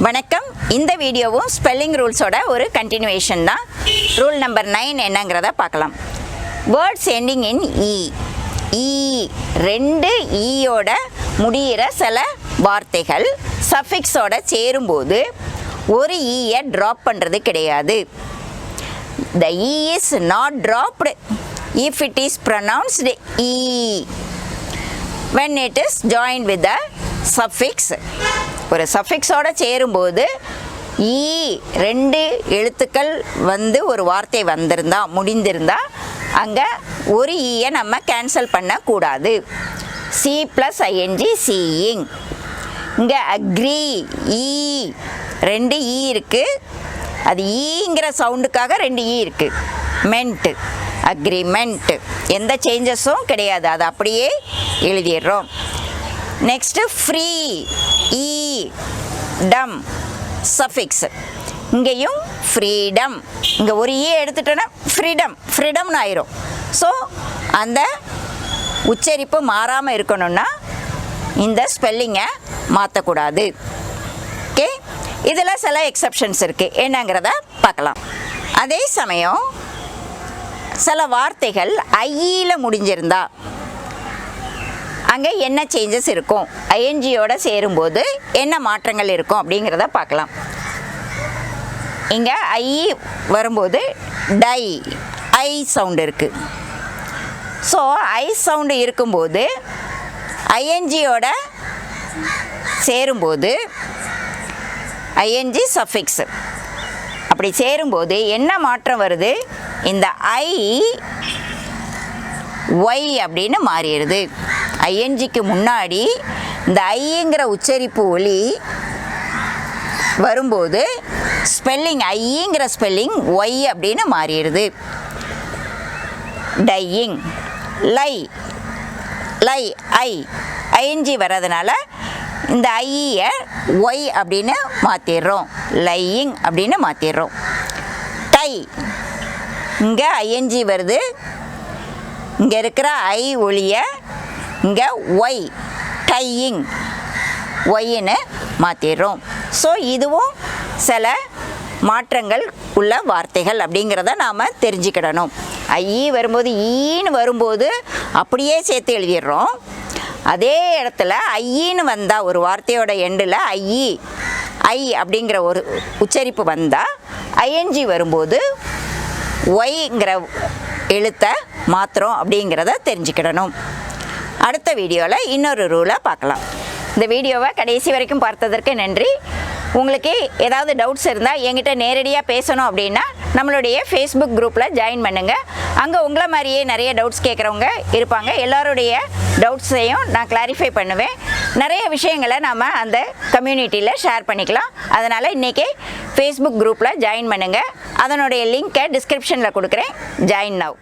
வணக்கம். இந்த வீடியோவும் ஸ்பெல்லிங் ரூல்ஸோட ஒரு கண்டினியூவேஷன் தான். ரூல் நம்பர் 9 என்னங்கிறத பார்க்கலாம். வேர்ட்ஸ் எண்டிங் இன் ரெண்டு ஈயோட முடிகிற சில வார்த்தைகள் சஃபிக்ஸோட சேரும்போது ஒரு ஈயை ட்ராப் பண்ணுறது கிடையாது. The E is not dropped if it is pronounced E when it is joined with the suffix. ஒரு சஃபிக்ஸோட சேரும்போது ஈ ரெண்டு எழுத்துக்கள் ஒரு வார்த்தை முடிந்திருந்தா அங்கே ஒரு ஈயை நம்ம கேன்சல் பண்ணக்கூடாது. C plus I N G seeing. இங்கே அக்ரி ஈ ரெண்டு ஈ இருக்குது. அது ஈங்கிற சவுண்டுக்காக ரெண்டு ஈ இருக்குது. மென்ட்டு அக்ரிமெண்ட் எந்த சேஞ்சஸும் கிடையாது, அது அப்படியே எழுதிடுறோம். நெக்ஸ்ட்டு ஃப்ரீ ஈ டம் சஃபிக்ஸ். இங்கேயும் ஃப்ரீடம், இங்கே ஒரு ஈ எடுத்துட்டோன்னா ஃப்ரீடம்னு ஆயிரும். ஸோ அந்த உச்சரிப்பு மாறாமல் இருக்கணும்னா இந்த ஸ்பெல்லிங்கை மாற்றக்கூடாது. ஓகே, இதில் சில எக்ஸப்ஷன்ஸ் இருக்குது, என்னங்கிறத பார்க்கலாம். அதே சமயம் சில வார்த்தைகள் ஐயில் முடிஞ்சிருந்தா அங்கே என்ன சேஞ்சஸ் இருக்கும், ஐஎன்ஜியோட சேரும்போது என்ன மாற்றங்கள் இருக்கும் அப்படிங்கிறத பார்க்கலாம். இங்கே ஐ வரும்போது டை ஐ சவுண்டு இருக்குது. ஸோ ஐ சவுண்டு இருக்கும்போது ஐஎன்ஜியோட சேரும்போது ஐஎன்ஜி சஃபிக்ஸ் அப்படி சேரும்போது என்ன மாற்றம் வருது, இந்த ஐ ஒய் அப்படின்னு மாறிடுது. ஐஎன்ஜிக்கு முன்னாடி இந்த ஐங்கிற உச்சரிப்பு ஒலி வரும்போது ஸ்பெல்லிங் ஐங்கிற ஸ்பெல்லிங் ஒய் அப்படின்னு மாறிடுது. டையிங் லை லை ஐஎன்ஜி வர்றதுனால இந்த ஐயை ஒய் அப்படின்னு மாற்றிடுறோம், லையிங் அப்படின்னு மாற்றிடுறோம். டை இங்கே ஐஎன்ஜி வருது, இங்கே இருக்கிற ஐ ஒலியை இங்கே ஒய் டையிங் ஒய்ன்னு மாற்றிடுறோம். ஸோ இதுவும் சில மாற்றங்கள் உள்ள வார்த்தைகள் அப்படிங்கிறத நாம் தெரிஞ்சுக்கிடணும். ஐ வரும்போது ஈன்னு வரும்போது அப்படியே சேர்த்து எழுதிடுறோம். அதே இடத்துல ஐயின்னு வந்தால் ஒரு வார்த்தையோட எண்டில் ஐ அப்படிங்கிற ஒரு உச்சரிப்பு வந்தால் ஐஎன்ஜி வரும்போது ஒய்ங்கிற எழுத்தை மாத்திரம் அப்படிங்கிறத தெரிஞ்சுக்கிடணும். அடுத்த வீடியோவில் இன்னொரு ரூலை பார்க்கலாம். இந்த வீடியோவை கடைசி வரைக்கும் பார்த்ததற்கு நன்றி. உங்களுக்கு ஏதாவது டவுட்ஸ் இருந்தால் என்கிட்ட நேரடியாக பேசணும் அப்படின்னா நம்மளுடைய ஃபேஸ்புக் குரூப்பில் ஜாயின் பண்ணுங்கள். அங்கே உங்களை மாதிரியே நிறைய டவுட்ஸ் கேட்குறவங்க இருப்பாங்க. எல்லாருடைய டவுட்ஸையும் நான் கிளாரிஃபை பண்ணுவேன். நிறைய விஷயங்களை நாம் அந்த கம்யூனிட்டியில் ஷேர் பண்ணிக்கலாம். அதனால் இன்றைக்கி ஃபேஸ்புக் குரூப்பில் ஜாயின் பண்ணுங்கள். அதனுடைய லிங்க்கை டிஸ்கிரிப்ஷனில் கொடுக்குறேன். Join now.